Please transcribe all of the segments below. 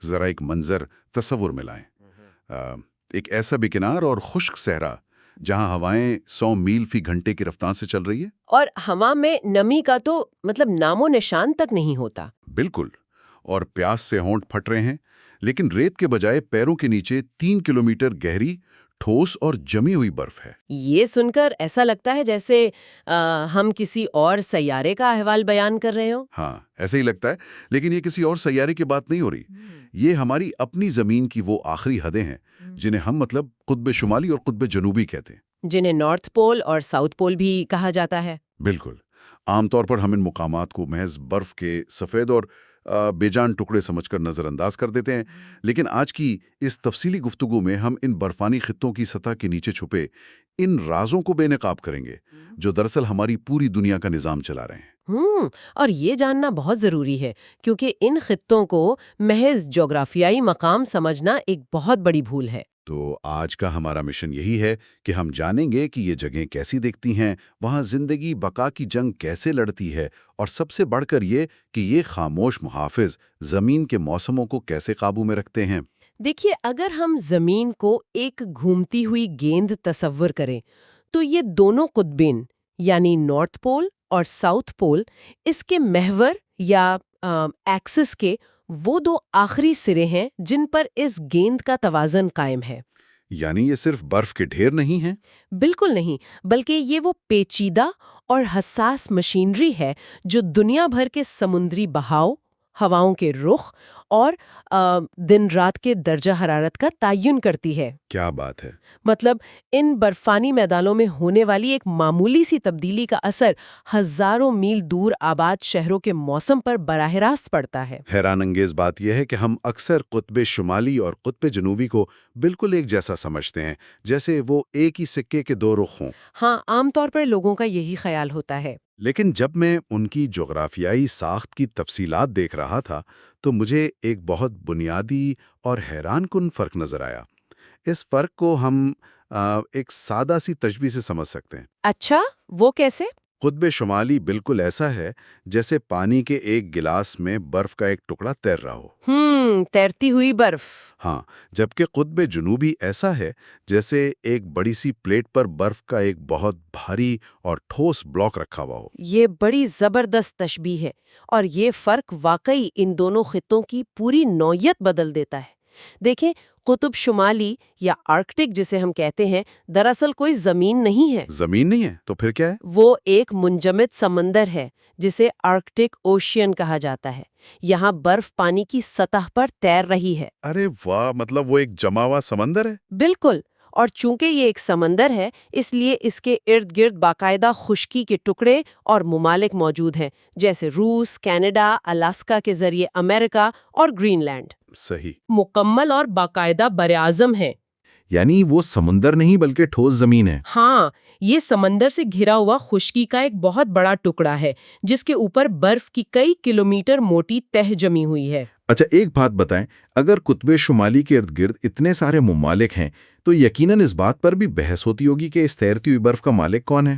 ذرا ایک منظر تصور میں لائیں۔ ایک ایسا بکنار اور خشک صحرا جہاں ہوائیں 100 میل فی گھنٹے کی رفتار سے چل رہی ہے، اور ہوا میں نمی کا تو نام و نشان تک نہیں ہوتا۔ بالکل، اور پیاس سے ہونٹ پھٹ رہے ہیں، لیکن ریت کے بجائے پیروں کے نیچے 3 کلومیٹر گہری ٹھوس اور جمی ہوئی برف ہے۔ یہ سن کر ایسا لگتا ہے جیسے ہم کسی اور سیارے کا احوال بیان کر رہے ہوں۔ ہاں، ایسے ہی لگتا ہے، لیکن یہ کسی اور سیارے کی بات نہیں ہو رہی۔ یہ ہماری اپنی زمین کی وہ آخری حدیں ہیں جنہیں ہم قطب شمالی اور قطب جنوبی کہتے ہیں، جنہیں نارتھ پول اور ساؤتھ پول بھی کہا جاتا ہے۔ بالکل۔ عام طور پر ہم ان مقامات کو محض برف کے سفید اور بے جان ٹکڑے سمجھ کر نظر انداز کر دیتے ہیں، لیکن آج کی اس تفصیلی گفتگو میں ہم ان برفانی خطوں کی سطح کے نیچے چھپے ان رازوں کو بے نقاب کریں گے جو دراصل ہماری پوری دنیا کا نظام چلا رہے ہیں۔ اور یہ جاننا بہت ضروری ہے کیونکہ ان خطوں کو محض جغرافیائی مقام سمجھنا ایک بہت بڑی بھول ہے۔ تو آج کا ہمارا مشن یہی ہے کہ ہم جانیں گے کہ یہ جگہیں کیسی دیکھتی ہیں، وہاں زندگی بقا کی جنگ کیسے لڑتی ہے، اور سب سے بڑھ کر یہ کہ یہ خاموش محافظ زمین کے موسموں کو کیسے قابو میں رکھتے ہیں۔ دیکھیے، اگر ہم زمین کو ایک گھومتی ہوئی گیند تصور کریں تو یہ دونوں قطبین یعنی نارتھ پول اور ساؤتھ پول اس کے محور یا ایکسس کے وہ دو آخری سرے ہیں جن پر اس گیند کا توازن قائم ہے۔ یعنی یہ صرف برف کے ڈھیر نہیں ہیں؟ بالکل نہیں، بلکہ یہ وہ پیچیدہ اور حساس مشینری ہے جو دنیا بھر کے سمندری بہاؤ، ہواؤں کے رخ اور دن رات کے درجہ حرارت کا تعین کرتی ہے۔ کیا بات ہے! ان برفانی میدانوں میں ہونے والی ایک معمولی سی تبدیلی کا اثر ہزاروں میل دور آباد شہروں کے موسم پر براہ راست پڑتا ہے۔ حیران انگیز بات یہ ہے کہ ہم اکثر قطب شمالی اور قطب جنوبی کو بالکل ایک جیسا سمجھتے ہیں، جیسے وہ ایک ہی سکے کے دو رخ ہوں۔ ہاں، عام طور پر لوگوں کا یہی خیال ہوتا ہے۔ لیکن جب میں ان کی جغرافیائی ساخت کی تفصیلات دیکھ رہا تھا تو مجھے ایک بہت بنیادی اور حیران کن فرق نظر آیا۔ اس فرق کو ہم ایک سادہ سی تشبیہ سے سمجھ سکتے ہیں۔ اچھا، وہ کیسے؟ قطب شمالی بالکل ایسا ہے جیسے پانی کے ایک گلاس میں برف کا ایک ٹکڑا تیر رہا ہو۔ تیرتی ہوئی برف۔ ہاں، جبکہ قطب جنوبی ایسا ہے جیسے ایک بڑی سی پلیٹ پر برف کا ایک بہت بھاری اور ٹھوس بلاک رکھا ہوا ہو۔ یہ بڑی زبردست تشبیہ ہے، اور یہ فرق واقعی ان دونوں خطوں کی پوری نوعیت بدل دیتا ہے۔ دیکھیں، قطب شمالی یا آرکٹک جسے ہم کہتے ہیں، دراصل کوئی زمین نہیں ہے۔ زمین نہیں ہے تو پھر کیا ہے؟ وہ ایک منجمد سمندر ہے جسے آرکٹک اوشین کہا جاتا ہے۔ یہاں برف پانی کی سطح پر تیر رہی ہے۔ ارے واہ، وہ ایک جمع ہوا سمندر ہے؟ بالکل، اور چونکہ یہ ایک سمندر ہے اس لیے اس کے ارد گرد باقاعدہ خشکی کے ٹکڑے اور ممالک موجود ہیں، جیسے روس، کینیڈا، الاسکا کے ذریعے امریکہ اور گرین لینڈ۔ صحیح۔ مکمل اور باقاعدہ براعظم ہے۔ یعنی وہ سمندر نہیں بلکہ ٹھوس زمین ہے۔ ہاں، یہ سمندر سے گھرا ہوا خشکی کا ایک بہت بڑا ٹکڑا ہے جس کے اوپر برف کی کئی کلومیٹر موٹی تہ جمی ہوئی ہے۔ اچھا، ایک بات بتائیں، اگر قطب شمالی کے ارد گرد اتنے سارے ممالک ہیں تو یقیناً اس بات پر بھی بحث ہوتی ہوگی کہ اس تیرتی ہوئی برف کا مالک کون ہے؟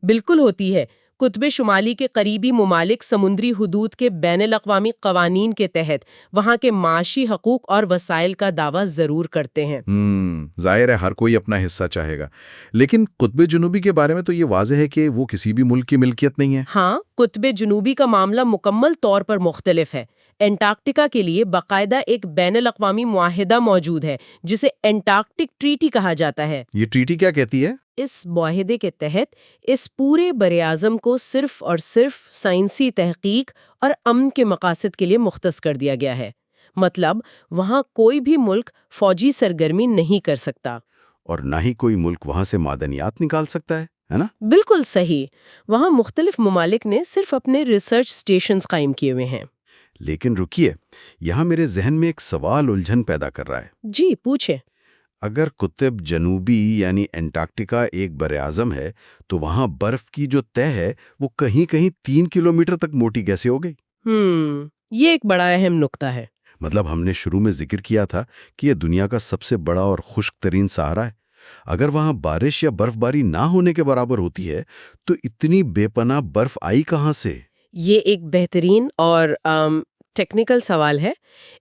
بالکل ہوتی ہے۔ قطب شمالی کے قریبی ممالک سمندری حدود کے بین الاقوامی قوانین کے تحت وہاں کے معاشی حقوق اور وسائل کا دعویٰ ضرور کرتے ہیں۔ ظاہر ہے ہر کوئی اپنا حصہ چاہے گا، لیکن قطب جنوبی کے بارے میں تو یہ واضح ہے کہ وہ کسی بھی ملک کی ملکیت نہیں ہے۔ ہاں، قطب جنوبی کا معاملہ مکمل طور پر مختلف ہے۔ انٹارکٹیکا کے لیے باقاعدہ ایک بین الاقوامی معاہدہ موجود ہے جسے انٹارکٹک ٹریٹی کہا جاتا ہے۔ یہ ٹریٹی کیا کہتی ہے؟ اس معاہدے کے تحت اس پورے براعظم کو صرف اور صرف سائنسی تحقیق اور امن کے مقاصد کے لیے مختص کر دیا گیا ہے۔ وہاں کوئی بھی ملک فوجی سرگرمی نہیں کر سکتا، اور نہ ہی کوئی ملک وہاں سے معدنیات نکال سکتا ہے نا؟ بالکل صحیح۔ وہاں مختلف ممالک نے صرف اپنے ریسرچ سٹیشنز قائم کیے ہوئے ہیں۔ لیکن رکیے، یہاں میرے ذہن میں ایک سوال الجھن پیدا کر رہا ہے۔ جی پوچھیں۔ اگر قطب جنوبی یعنی انٹارکٹیکا ایک براعظم ہے تو وہاں برف کی جو تہ ہے وہ کہیں کہیں 3 کلومیٹر تک موٹی کیسے ہو گئی؟ یہ ایک بڑا اہم نقطہ ہے۔ ہم نے شروع میں ذکر کیا تھا کہ یہ دنیا کا سب سے بڑا اور خشک ترین صحرا ہے۔ اگر وہاں بارش یا برف باری نہ ہونے کے برابر ہوتی ہے تو اتنی بے پناہ برف آئی کہاں سے؟ یہ ایک بہترین اور ٹیکنیکل سوال ہے.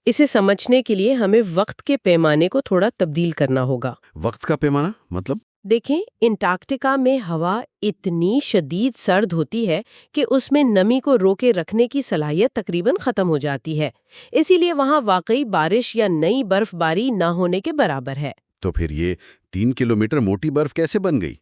اسے سمجھنے کے لیے ہمیں وقت کے پیمانے کو تھوڑا تبدیل کرنا ہوگا. وقت کا پیمانہ مطلب؟ دیکھیں، انٹارکٹیکا میں ہوا اتنی شدید سرد ہوتی ہے کہ اس میں نمی کو روکے رکھنے کی صلاحیت تقریباً ختم ہو جاتی ہے. اسی لیے وہاں واقعی بارش یا نئی برف باری نہ ہونے کے برابر ہے. تو پھر یہ 3 کلومیٹر موٹی برف کیسے بن گئی؟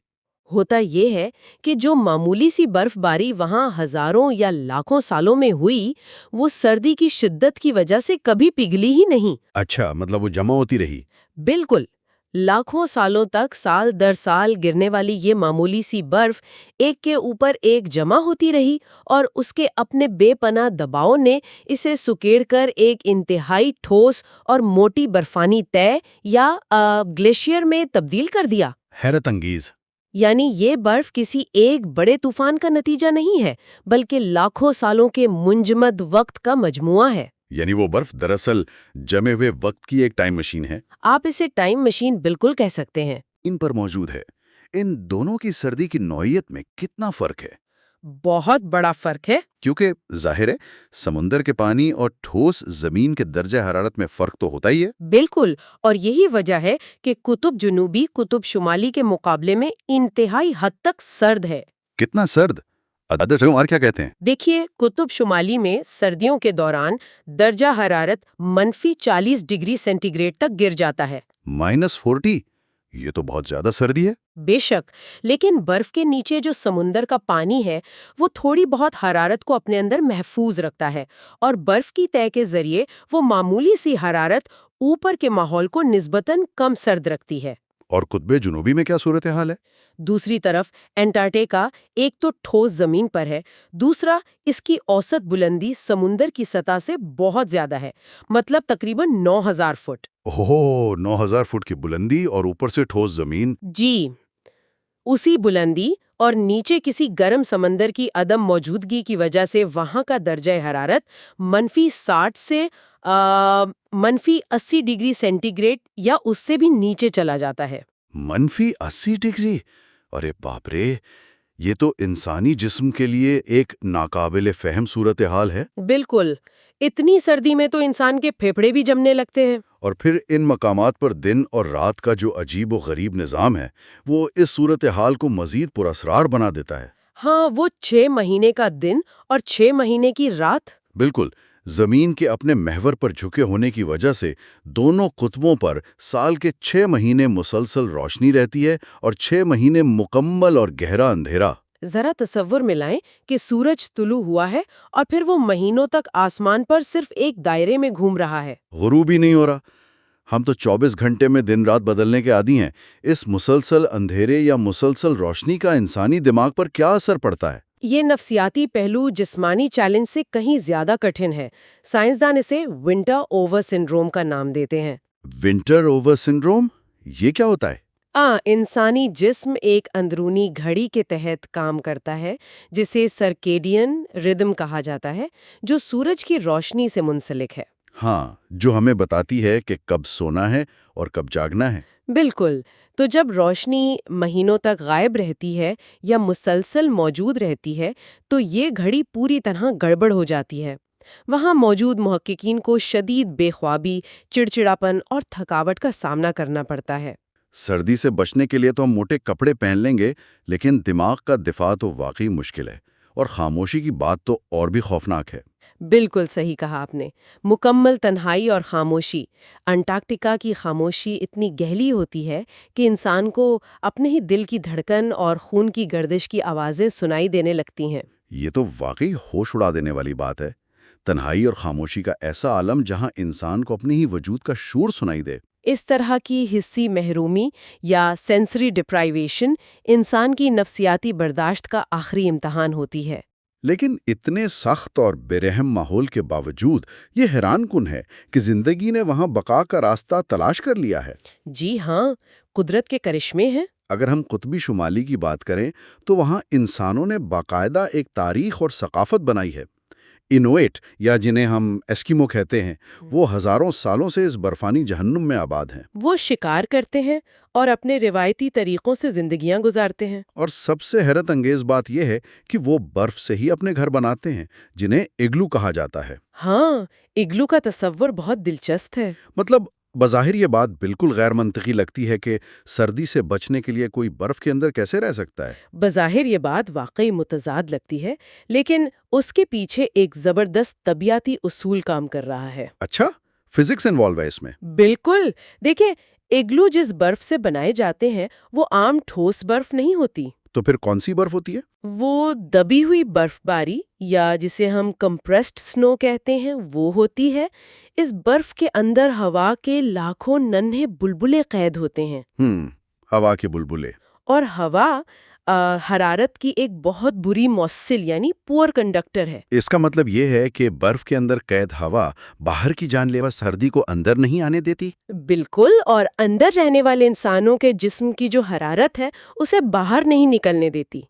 ہوتا یہ ہے کہ جو معمولی سی برف باری وہاں ہزاروں یا لاکھوں سالوں میں ہوئی، وہ سردی کی شدت کی وجہ سے کبھی پگھلی ہی نہیں. اچھا، مطلب وہ جمع ہوتی رہی؟ بالکل. لاکھوں سالوں تک سال در سال گرنے والی یہ معمولی سی برف ایک کے اوپر ایک جمع ہوتی رہی، اور اس کے اپنے بے پناہ دباؤ نے اسے سکیڑ کر ایک انتہائی ٹھوس اور موٹی برفانی طے یا گلیشیئر میں تبدیل کر دیا. حیرت انگیز. یعنی یہ برف کسی ایک بڑے طوفان کا نتیجہ نہیں ہے، بلکہ لاکھوں سالوں کے منجمد وقت کا مجموعہ ہے. یعنی وہ برف دراصل جمے ہوئے وقت کی ایک ٹائم مشین ہے؟ آپ اسے ٹائم مشین بالکل کہہ سکتے ہیں. ان پر موجود ہے. ان دونوں کی سردی کی نوعیت میں کتنا فرق ہے؟ بہت بڑا فرق ہے. کیونکہ ظاہر ہے سمندر کے پانی اور ٹھوس زمین کے درجہ حرارت میں فرق تو ہوتا ہی ہے. بالکل. اور یہی وجہ ہے کہ قطب جنوبی قطب شمالی کے مقابلے میں انتہائی حد تک سرد ہے. کتنا سرد؟ عدد شمار کیا کہتے ہیں؟ دیکھیے، قطب شمالی میں سردیوں کے دوران درجہ حرارت -40 ڈگری سینٹی گریڈ تک گر جاتا ہے. -40؟ یہ تو بہت زیادہ سردی ہے. بے شک، لیکن برف کے نیچے جو سمندر کا پانی ہے وہ تھوڑی بہت حرارت کو اپنے اندر محفوظ رکھتا ہے، اور برف کی تہہ کے ذریعے وہ معمولی سی حرارت اوپر کے ماحول کو نسبتاً کم سرد رکھتی ہے. اور قطب جنوبی میں کیا صورتحال ہے؟ دوسری طرف انٹارکٹیکا ایک تو ٹھوس زمین پر ہے، دوسرا اس کی اوسط بلندی سمندر کی سطح سے بہت زیادہ ہے، مطلب تقریباً 9000 فٹ. اوہ، 9000 فٹ کی بلندی اور اوپر سے ٹھوس زمین. جی، اسی بلندی اور نیچے کسی گرم سمندر کی عدم موجودگی کی وجہ سے وہاں کا درجہ حرارت -60 سے -80 ڈگری سینٹی گریڈ یا اس سے بھی نیچے چلا جاتا ہے. -80 ڈگری؟ ارے باپ رے، یہ تو انسانی جسم کے لیے ایک ناقابل فہم صورتحال ہے. بالکل. اتنی سردی میں تو انسان کے پھیپھڑے بھی جمنے لگتے ہیں. اور پھر ان مقامات پر دن اور رات کا جو عجیب و غریب نظام ہے وہ اس صورتحال کو مزید پراسرار بنا دیتا ہے. ہاں، وہ 6 مہینے کا دن اور 6 مہینے کی رات. بالکل. زمین کے اپنے محور پر جھکے ہونے کی وجہ سے دونوں قطبوں پر سال کے 6 مہینے مسلسل روشنی رہتی ہے اور 6 مہینے مکمل اور گہرا اندھیرا. ذرا تصور میں لائیں کہ سورج طلوع ہوا ہے اور پھر وہ مہینوں تک آسمان پر صرف ایک دائرے میں گھوم رہا ہے. غروب ہی نہیں ہو رہا. ہم تو 24 گھنٹے میں دن رات بدلنے کے عادی ہیں. اس مسلسل اندھیرے یا مسلسل روشنی کا انسانی دماغ پر کیا اثر پڑتا ہے؟ یہ نفسیاتی پہلو جسمانی چیلنج سے کہیں زیادہ کٹھن ہے. سائنسدان اسے ونٹر اوور سنڈروم کا نام دیتے ہیں. Winter over syndrome? یہ کیا ہوتا ہے؟ انسانی جسم ایک اندرونی گھڑی کے تحت کام کرتا ہے جسے سرکیڈین ردم کہا جاتا ہے، جو سورج کی روشنی سے منسلک ہے. ہاں، جو ہمیں بتاتی ہے کہ کب سونا ہے اور کب جاگنا ہے. بالکل. تو جب روشنی مہینوں تک غائب رہتی ہے یا مسلسل موجود رہتی ہے تو یہ گھڑی پوری طرح گڑبڑ ہو جاتی ہے. وہاں موجود محققین کو شدید بے خوابی، چڑچڑاپن اور تھکاوٹ کا سامنا کرنا پڑتا ہے. سردی سے بچنے کے لیے تو ہم موٹے کپڑے پہن لیں گے، لیکن دماغ کا دفاع تو واقعی مشکل ہے. اور خاموشی کی بات تو اور بھی خوفناک ہے. بالکل صحیح کہا آپ نے. مکمل تنہائی اور خاموشی. انٹارکٹیکا کی خاموشی اتنی گہری ہوتی ہے کہ انسان کو اپنے ہی دل کی دھڑکن اور خون کی گردش کی آوازیں سنائی دینے لگتی ہیں. یہ تو واقعی ہوش اڑا دینے والی بات ہے. تنہائی اور خاموشی کا ایسا عالم جہاں انسان کو اپنے ہی وجود کا شور سنائی دے. اس طرح کی حسی محرومی یا سینسری ڈپرائیویشن انسان کی نفسیاتی برداشت کا آخری امتحان ہوتی ہے. لیکن اتنے سخت اور بے رحم ماحول کے باوجود یہ حیران کن ہے کہ زندگی نے وہاں بقا کا راستہ تلاش کر لیا ہے. جی ہاں، قدرت کے کرشمے ہیں. اگر ہم قطبی شمالی کی بات کریں تو وہاں انسانوں نے باقاعدہ ایک تاریخ اور ثقافت بنائی ہے. انویٹ یا جنہیں ہم ایسکیمو کہتے ہیں وہ ہزاروں سالوں سے اس برفانی جہنم میں آباد ہیں، وہ شکار کرتے ہیں اور اپنے روایتی طریقوں سے زندگیاں گزارتے ہیں۔ اور سب سے حیرت انگیز بات یہ ہے کہ وہ برف سے ہی اپنے گھر بناتے ہیں جنہیں اگلو کہا جاتا ہے۔ ہاں، اگلو کا تصور بہت دلچسپ ہے۔ مطلب بظاہر یہ بات بالکل غیر منطقی لگتی ہے کہ سردی سے بچنے کے لیے کوئی برف کے اندر کیسے رہ سکتا ہے؟ بظاہر یہ بات واقعی متضاد لگتی ہے، لیکن اس کے پیچھے ایک زبردست طبیعتی اصول کام کر رہا ہے۔ اچھا، فزکس انوالو ہے اس میں؟ بالکل، دیکھیں، اگلو جس برف سے بنائے جاتے ہیں وہ عام ٹھوس برف نہیں ہوتی، تو پھر کون سی برف ہوتی ہے؟ وہ دبی ہوئی برف باری یا جسے ہم کمپریسڈ سنو کہتے ہیں وہ ہوتی ہے۔ اس برف کے اندر ہوا کے لاکھوں ننھے بلبلے قید ہوتے ہیں، ہوا کے بلبلے۔ اور ہوا حرارت کی ایک بہت بری موصل یعنی پور کنڈکٹر ہے۔ اس کا مطلب یہ ہے کہ برف کے اندر قید ہوا باہر کی جان لیوا سردی کو اندر نہیں آنے دیتی؟ بالکل، اور اندر رہنے والے انسانوں کے جسم کی جو حرارت ہے اسے باہر نہیں نکلنے دیتی۔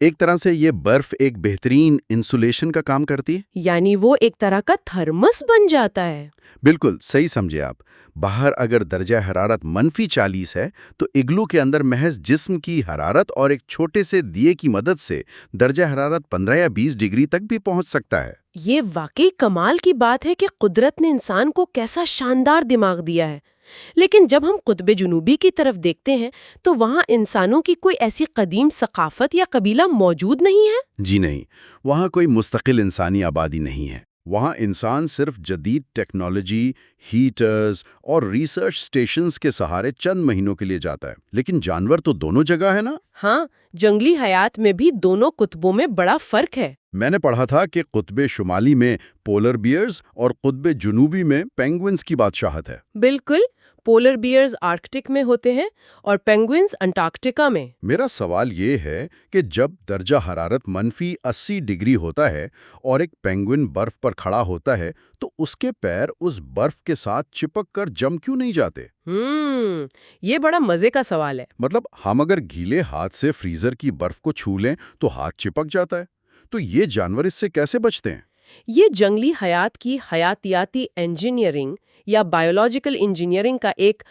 ایک طرح سے یہ برف ایک بہترین انسولیشن کا کام کرتی ہے؟ یعنی وہ ایک طرح کا تھرمس بن جاتا ہے۔ بالکل صحیح سمجھے آپ۔ باہر اگر درجہ حرارت -40 ہے تو اگلو کے اندر محض جسم کی حرارت اور ایک چھوٹے سے دیے کی مدد سے درجہ حرارت 15 یا 20 ڈگری تک بھی پہنچ سکتا ہے۔ یہ واقعی کمال کی بات ہے کہ قدرت نے انسان کو کیسا شاندار دماغ دیا ہے۔ لیکن جب ہم قطب جنوبی کی طرف دیکھتے ہیں تو وہاں انسانوں کی کوئی ایسی قدیم ثقافت یا قبیلہ موجود نہیں ہے۔ جی نہیں، وہاں کوئی مستقل انسانی آبادی نہیں ہے۔ وہاں انسان صرف جدید ٹیکنالوجی، ہیٹرز اور ریسرچ سٹیشنز کے سہارے چند مہینوں کے لیے جاتا ہے۔ لیکن جانور تو دونوں جگہ ہے نا؟ ہاں، جنگلی حیات میں بھی دونوں قطبوں میں بڑا فرق ہے۔ میں نے پڑھا تھا کہ قطب شمالی میں پولر بیئرز اور قطب جنوبی میں پینگوئنز کی بادشاہت ہے۔ بالکل، پولر بیئرز آرکٹک میں ہوتے ہیں اور پینگوئنز انٹارکٹیکا میں۔ میرا سوال یہ ہے کہ جب درجہ حرارت -80 ڈگری ہوتا ہے اور ایک پینگوئن برف پر کھڑا ہوتا ہے تو اس کے پیر اس برف کے ساتھ چپک کر جم کیوں نہیں جاتے؟ یہ بڑا مزے کا سوال ہے۔ مطلب ہم اگر گیلے ہاتھ سے فریزر کی برف کو چھو لیں تو ہاتھ چپک جاتا ہے، تو یہ جانور اس سے کیسے بچتے ہیں؟ یہ جنگلی حیات کی حیاتیاتی انجینئرنگ یا بایولوجیکل انجینئرنگ کا ایک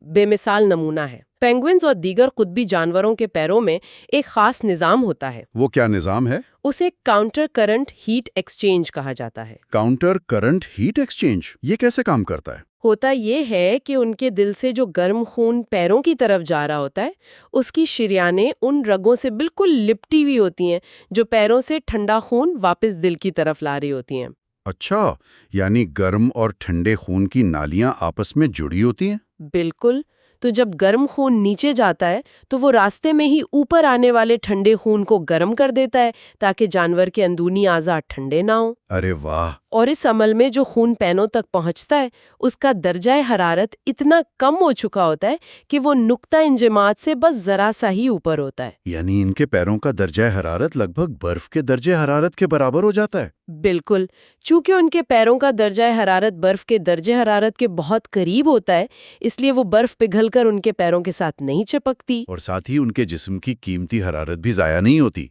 بے مثال نمونہ ہے۔ پینگوئنز اور دیگر قطبی جانوروں کے پیروں میں ایک خاص نظام ہوتا ہے۔ وہ کیا نظام ہے؟ اسے کاؤنٹر کرنٹ ہیٹ ایکسچینج کہا جاتا ہے۔ کاؤنٹر کرنٹ ہیٹ ایکسچینج، یہ کیسے کام کرتا ہے؟ ہوتا یہ ہے کہ ان کے دل سے جو گرم خون پیروں کی طرف جا رہا ہوتا ہے اس کی شریانیں ان رگوں سے بالکل لپٹی ہوئی ہوتی ہیں جو پیروں سے ٹھنڈا خون واپس دل کی طرف لا رہی ہوتی ہیں۔ اچھا، یعنی گرم اور ٹھنڈے خون کی نالیاں آپس میں جڑی ہوتی ہیں؟ بالکل، تو جب گرم خون نیچے جاتا ہے تو وہ راستے میں ہی اوپر آنے والے ٹھنڈے خون کو گرم کر دیتا ہے تاکہ جانور کے اندرونی اعضاء ٹھنڈے نہ ہوں۔ ارے واہ! اور اس عمل میں جو خون پینوں تک پہنچتا ہے اس کا درجہ حرارت اتنا کم ہو چکا ہوتا ہے کہ وہ نقطہ انجماد سے بس ذرا سا ہی اوپر ہوتا ہے۔ یعنی ان کے پیروں کا درجہ حرارت لگ بھگ برف کے درجہ حرارت کے برابر ہو جاتا ہے؟ بالکل، چونکہ ان کے پیروں کا درجہ حرارت برف کے درجہ حرارت کے بہت قریب ہوتا ہے، اس لیے وہ برف پگھل کر ان کے پیروں کے ساتھ نہیں چپکتی۔ اور ساتھ ہی ان کے جسم کی قیمتی حرارت بھی ضائع نہیں ہوتی۔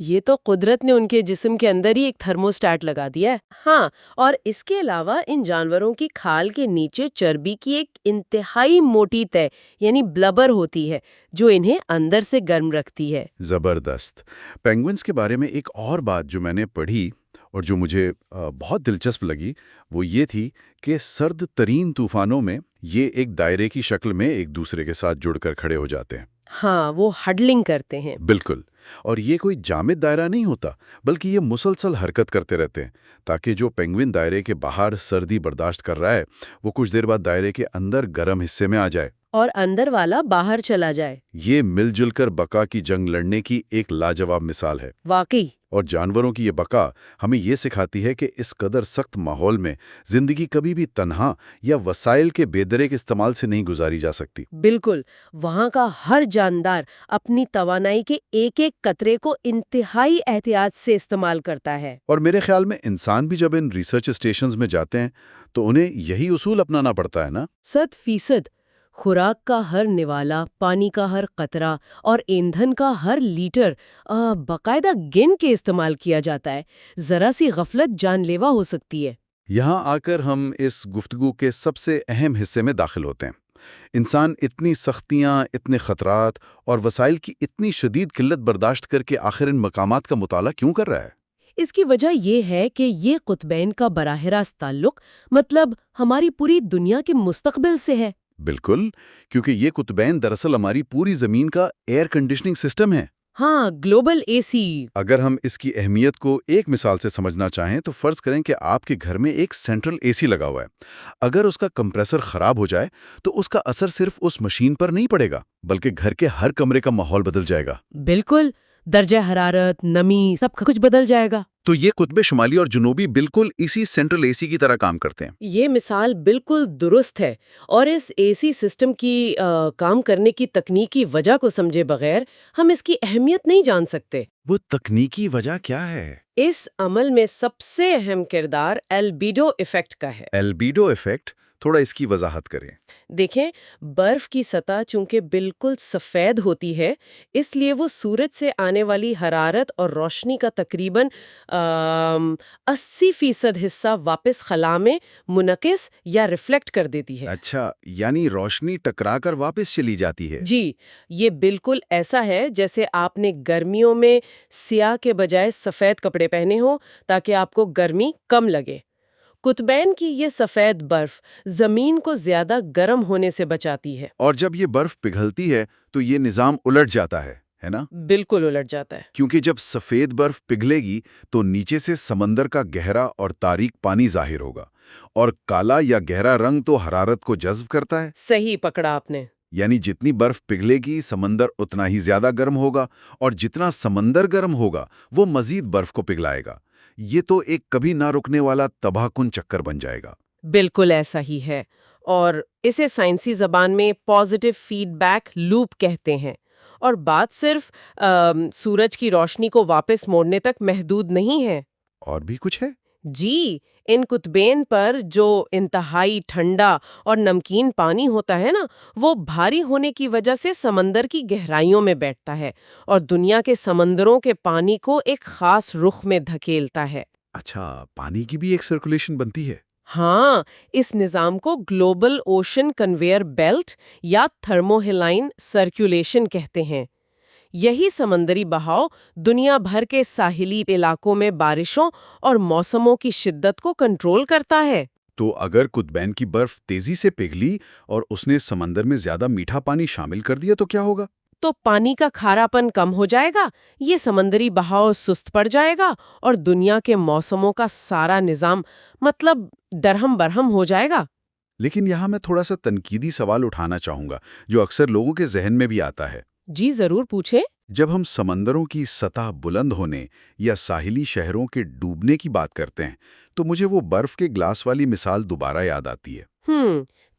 یہ تو قدرت نے ان کے جسم کے اندر ہی ایک تھرموسٹیٹ لگا دیا ہے۔ ہاں، اور اس کے علاوہ ان جانوروں کی کھال کے نیچے چربی کی ایک انتہائی موٹی تہ یعنی بلبر ہوتی ہے جو انہیں اندر سے گرم رکھتی ہے۔ زبردست۔ پینگوئنز کے بارے میں ایک اور بات جو میں نے پڑھی اور جو مجھے بہت دلچسپ لگی وہ یہ تھی کہ سرد ترین طوفانوں میں یہ ایک دائرے کی شکل میں ایک دوسرے کے ساتھ جڑ کر کھڑے ہو جاتے ہیں۔ ہاں، وہ ہڈلنگ کرتے ہیں۔ بالکل، اور یہ کوئی جامد دائرہ نہیں ہوتا بلکہ یہ مسلسل حرکت کرتے رہتے ہیں تاکہ جو پینگوئن دائرے کے باہر سردی برداشت کر رہا ہے وہ کچھ دیر بعد دائرے کے اندر گرم حصے میں آ جائے اور اندر والا باہر چلا جائے۔ یہ مل جل کر بقا کی جنگ لڑنے کی ایک لاجواب مثال ہے۔ واقعی۔ اور جانوروں کی یہ بقا ہمیں یہ سکھاتی ہے کہ اس قدر سخت ماحول میں زندگی کبھی بھی تنہا یا وسائل کے بے دریک استعمال سے نہیں گزاری جا سکتی۔ بالکل، وہاں کا ہر جاندار اپنی توانائی کے ایک ایک قطرے کو انتہائی احتیاط سے استعمال کرتا ہے۔ اور میرے خیال میں انسان بھی جب ان ریسرچ اسٹیشنز میں جاتے ہیں تو انہیں یہی اصول اپنانا پڑتا ہے نا؟ 100%، خوراک کا ہر نوالا، پانی کا ہر قطرہ اور ایندھن کا ہر لیٹر باقاعدہ گن کے استعمال کیا جاتا ہے۔ ذرا سی غفلت جان لیوا ہو سکتی ہے۔ یہاں آ کر ہم اس گفتگو کے سب سے اہم حصے میں داخل ہوتے ہیں۔ انسان اتنی سختیاں، اتنے خطرات اور وسائل کی اتنی شدید قلت برداشت کر کے آخر ان مقامات کا مطالعہ کیوں کر رہا ہے؟ اس کی وجہ یہ ہے کہ یہ قطبین کا براہ راست تعلق مطلب ہماری پوری دنیا کے مستقبل سے ہے۔ بالکل، کیونکہ یہ قطبین دراصل ہماری پوری زمین کا ایئر کنڈیشننگ سسٹم ہے۔ ہاں، گلوبل اے سی۔ اگر ہم اس کی اہمیت کو ایک مثال سے سمجھنا چاہیں تو فرض کریں کہ آپ کے گھر میں ایک سینٹرل اے سی لگا ہوا ہے۔ اگر اس کا کمپریسر خراب ہو جائے تو اس کا اثر صرف اس مشین پر نہیں پڑے گا، بلکہ گھر کے ہر کمرے کا ماحول بدل جائے گا۔ بالکل، درجہ حرارت، نمی، سب کچھ بدل جائے گا۔ تو یہ قطب شمالی اور جنوبی بالکل اسی سینٹرل اے سی کی طرح کام کرتے ہیں۔ یہ مثال بالکل درست ہے، اور اس اے سی سسٹم کی کام کرنے کی تکنیکی وجہ کو سمجھے بغیر ہم اس کی اہمیت نہیں جان سکتے۔ وہ تکنیکی وجہ کیا ہے؟ اس عمل میں سب سے اہم کردار البیڈو ایفیکٹ کا ہے۔ البیڈو ایفیکٹ، تھوڑا اس کی وضاحت کریں۔ دیکھیں، برف کی سطح چونکہ بالکل سفید ہوتی ہے، اس لیے وہ سورج سے آنے والی حرارت اور روشنی کا تقریباً 80% حصہ واپس خلا میں منعکس یا ریفلیکٹ کر دیتی ہے۔ اچھا، یعنی روشنی ٹکرا کر واپس چلی جاتی ہے۔ جی، یہ بالکل ایسا ہے جیسے آپ نے گرمیوں میں سیاہ کے بجائے سفید کپڑے پہنے ہوں تاکہ آپ کو گرمی کم لگے۔ قطبین کی یہ سفید برف زمین کو زیادہ گرم ہونے سے بچاتی ہے۔ اور جب یہ برف پگھلتی ہے تو یہ نظام الٹ جاتا ہے نا؟ بالکل الٹ جاتا ہے۔ کیونکہ جب سفید برف پگھلے گی تو نیچے سے سمندر کا گہرا اور تاریک پانی ظاہر ہوگا، اور کالا یا گہرا رنگ تو حرارت کو جذب کرتا ہے۔ صحیح پکڑا آپ نے۔ یعنی جتنی برف پگھلے گی سمندر اتنا ہی زیادہ گرم ہوگا، اور جتنا سمندر گرم ہوگا وہ مزید برف کو پگھلائے گا۔ یہ تو ایک کبھی نہ رکنے والا تباہ کن چکر بن جائے گا۔ بالکل ایسا ہی ہے، اور اسے سائنسی زبان میں پازیٹیو فیڈ بیک لوپ کہتے ہیں۔ اور بات صرف سورج کی روشنی کو واپس موڑنے تک محدود نہیں ہے۔ اور بھی کچھ ہے؟ جی، ان قطبین پر جو انتہائی ٹھنڈا اور نمکین پانی ہوتا ہے نا، وہ بھاری ہونے کی وجہ سے سمندر کی گہرائیوں میں بیٹھتا ہے اور دنیا کے سمندروں کے پانی کو ایک خاص رخ میں دھکیلتا ہے۔ اچھا، پانی کی بھی ایک سرکولیشن بنتی ہے؟ ہاں، اس نظام کو گلوبل اوشن کنویئر بیلٹ یا تھرموہیلائن سرکولیشن کہتے ہیں۔ یہی سمندری بہاؤ دنیا بھر کے ساحلی علاقوں میں بارشوں اور موسموں کی شدت کو کنٹرول کرتا ہے۔ تو اگر قطبین کی برف تیزی سے پگھلی اور اس نے سمندر میں زیادہ میٹھا پانی شامل کر دیا تو کیا ہوگا؟ تو پانی کا کھارا پن کم ہو جائے گا، یہ سمندری بہاؤ سست پڑ جائے گا، اور دنیا کے موسموں کا سارا نظام مطلب درہم برہم ہو جائے گا۔ لیکن یہاں میں تھوڑا سا تنقیدی سوال اٹھانا چاہوں گا جو اکثر لوگوں کے ذہن میں بھی آتا ہے۔ جی ضرور پوچھیں۔ جب ہم سمندروں کی سطح بلند ہونے یا ساحلی شہروں کے ڈوبنے کی بات کرتے ہیں تو مجھے وہ برف کے گلاس والی مثال دوبارہ یاد آتی ہے۔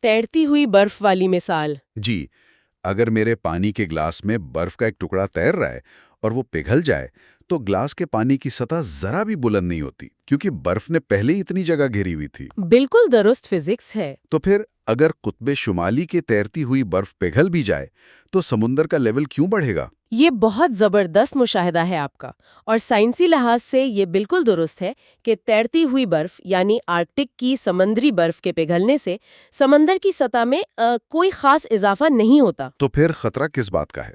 تیرتی ہوئی برف والی مثال۔ جی، اگر میرے پانی کے گلاس میں برف کا ایک ٹکڑا تیر رہا ہے اور وہ پگھل جائے تو گلاس کے پانی کی سطح ذرا بھی بلند نہیں ہوتی، کیونکہ برف نے پہلے ہی اتنی جگہ گھیری ہوئی تھی۔ بالکل درست فزکس ہے۔ تو پھر اگر قطب شمالی کے تیرتی ہوئی برف پگھل بھی جائے تو سمندر کا لیول کیوں بڑھے گا؟ یہ بہت زبردست مشاہدہ ہے آپ کا، اور سائنسی لحاظ سے یہ بالکل درست ہے کہ تیرتی ہوئی برف یعنی آرکٹک کی سمندری برف کے پگھلنے سے سمندر کی سطح میں کوئی خاص اضافہ نہیں ہوتا۔ تو پھر خطرہ کس بات کا ہے؟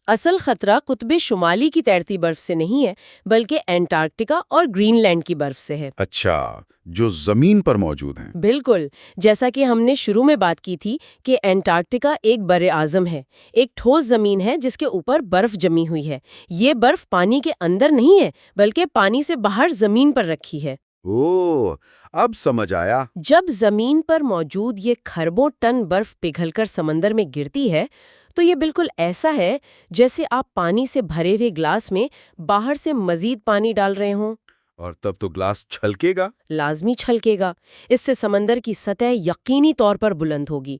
اصل خطرہ قطب شمالی کی تیرتی برف سے نہیں ہے، بلکہ انٹارکٹیکا اور گرین لینڈ کی برف سے ہے۔ اچھا، جو زمین پر موجود ہیں۔ بالکل، جیسا کہ ہم نے شروع میں بات کی تھی کہ انٹارکٹیکا ایک بر اعظم ہے، ایک ٹھوس زمین ہے جس کے اوپر برف جمی ہوئی ہے۔ یہ برف پانی کے اندر نہیں ہے، بلکہ پانی سے باہر زمین پر رکھی ہے۔ اوہ، اب سمجھ آیا۔ جب زمین پر موجود یہ کھربوں ٹن برف پگھل کر سمندر میں گرتی ہے تو یہ بالکل ایسا ہے جیسے آپ پانی سے بھرے ہوئے گلاس میں باہر سے مزید پانی ڈال رہے ہوں۔ اور تب تو گلاس چھلکے گا؟ لازمی چھلکے گا۔ اس سے سمندر کی سطح یقینی طور پر بلند ہوگی۔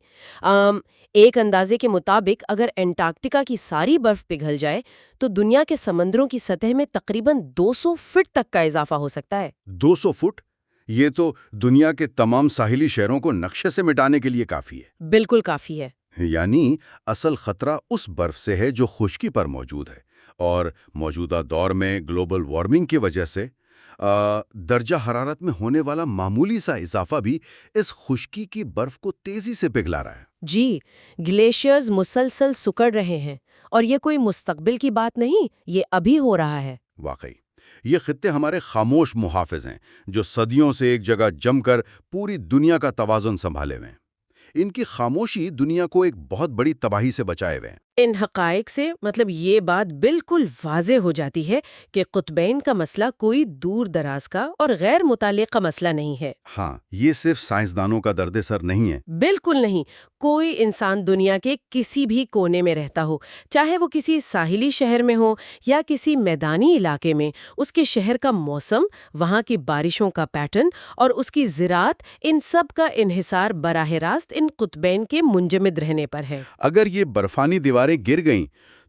ایک اندازے کے مطابق اگر انٹارکٹیکا کی ساری برف پگھل جائے تو دنیا کے سمندروں کی سطح میں تقریباً 200 فٹ تک کا اضافہ ہو سکتا ہے۔ 200 فٹ؟ یہ تو دنیا کے تمام ساحلی شہروں کو نقشے سے مٹانے کے لیے کافی ہے۔ بالکل کافی ہے۔ یعنی اصل خطرہ اس برف سے ہے جو خشکی پر موجود ہے، اور موجودہ دور میں گلوبل وارمنگ کی وجہ سے درجہ حرارت میں ہونے والا معمولی سا اضافہ بھی اس خشکی کی برف کو تیزی سے پگھلا رہا ہے۔ جی، گلیشیئرز مسلسل سکڑ رہے ہیں، اور یہ کوئی مستقبل کی بات نہیں، یہ ابھی ہو رہا ہے۔ واقعی یہ خطے ہمارے خاموش محافظ ہیں، جو صدیوں سے ایک جگہ جم کر پوری دنیا کا توازن سنبھالے ہوئے ہیں۔ ان کی خاموشی دنیا کو ایک بہت بڑی تباہی سے بچائے ہوئے ہیں۔ ان حقائق سے یہ بات بالکل واضح ہو جاتی ہے کہ قطبین کا مسئلہ کوئی دور دراز کا اور غیر متعلقہ مسئلہ نہیں ہے۔ ہاں، یہ صرف سائنسدانوں کا درد سر نہیں ہے۔ بالکل نہیں۔ کوئی انسان دنیا کے کسی بھی کونے میں رہتا ہو، چاہے وہ کسی ساحلی شہر میں ہو یا کسی میدانی علاقے میں، اس کے شہر کا موسم، وہاں کی بارشوں کا پیٹرن اور اس کی زراعت، ان سب کا انحصار براہ راست ان قطبین کے منجمد رہنے پر ہے۔ اگر یہ برفانی دیواریں گر گئیں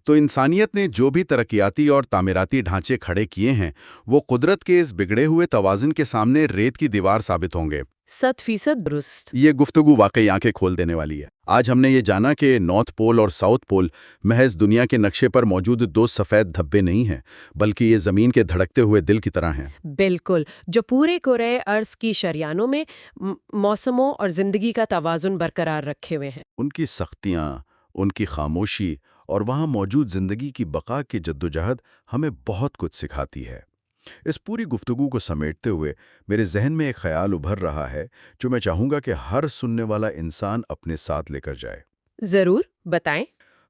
تو انسانیت نے جو بھی ترقیاتی اور تعمیراتی ڈھانچے کھڑے کیے ہیں وہ قدرت کے اس بگڑے ہوئے توازن کے سامنے ریت کی دیوار ثابت ہوں گے۔ 100% درست۔ یہ گفتگو واقعی آنکھیں کھول دینے والی ہے۔ آج ہم نے یہ جانا کہ نارتھ پول اور ساؤتھ پول محض دنیا کے نقشے پر موجود دو سفید دھبے نہیں ہیں، بلکہ یہ زمین کے دھڑکتے ہوئے دل کی طرح ہیں۔ بالکل، جو پورے کرۂ ارض کی شریانوں میں موسموں اور زندگی کا توازن برقرار رکھے ہوئے ہیں۔ ان کی سختیاں، ان کی خاموشی اور وہاں موجود زندگی کی بقا کی جدوجہد ہمیں بہت کچھ سکھاتی ہے۔ اس پوری گفتگو کو سمیٹتے ہوئے میرے ذہن میں ایک خیال ابھر رہا ہے جو میں چاہوں گا کہ ہر سننے والا انسان اپنے ساتھ لے کر جائے۔ ضرور، بتائیں۔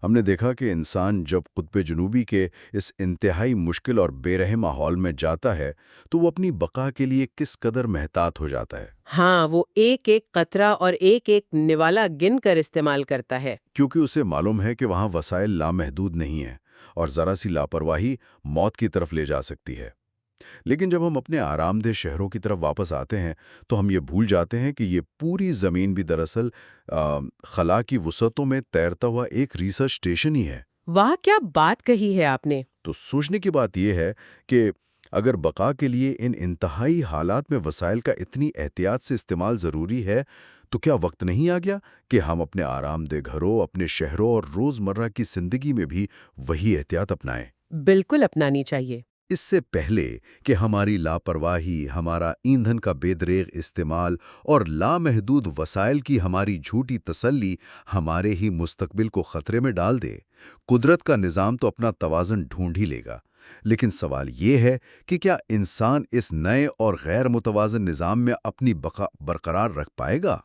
ہم نے دیکھا کہ انسان جب قطب جنوبی کے اس انتہائی مشکل اور بے رحم ماحول میں جاتا ہے تو وہ اپنی بقا کے لیے کس قدر محتاط ہو جاتا ہے۔ ہاں، وہ ایک ایک قطرہ اور ایک ایک نوالا گن کر استعمال کرتا ہے۔ کیونکہ اسے معلوم ہے کہ وہاں وسائل لامحدود نہیں ہیں اور ذرا سی لاپرواہی موت کی طرف لے جا سکتی ہے۔ لیکن جب ہم اپنے آرام دہ شہروں کی طرف واپس آتے ہیں تو ہم یہ بھول جاتے ہیں کہ یہ پوری زمین بھی دراصل خلا کی وسعتوں میں تیرتا ہوا ایک ریسرچ اسٹیشن ہی ہے۔ واہ، کیا بات کہی ہے آپ نے! تو سوچنے کی بات یہ ہے کہ اگر بقا کے لیے ان انتہائی حالات میں وسائل کا اتنی احتیاط سے استعمال ضروری ہے تو کیا وقت نہیں آ گیا کہ ہم اپنے آرام دہ گھروں، اپنے شہروں اور روزمرہ کی زندگی میں بھی وہی احتیاط اپنائیں؟ بالکل اپنانی چاہیے۔ اس سے پہلے کہ ہماری لاپرواہی، ہمارا ایندھن کا بے دریغ استعمال اور لامحدود وسائل کی ہماری جھوٹی تسلی ہمارے ہی مستقبل کو خطرے میں ڈال دے۔ قدرت کا نظام تو اپنا توازن ڈھونڈ ہی لے گا، لیکن سوال یہ ہے کہ کیا انسان اس نئے اور غیر متوازن نظام میں اپنی بقا برقرار رکھ پائے گا؟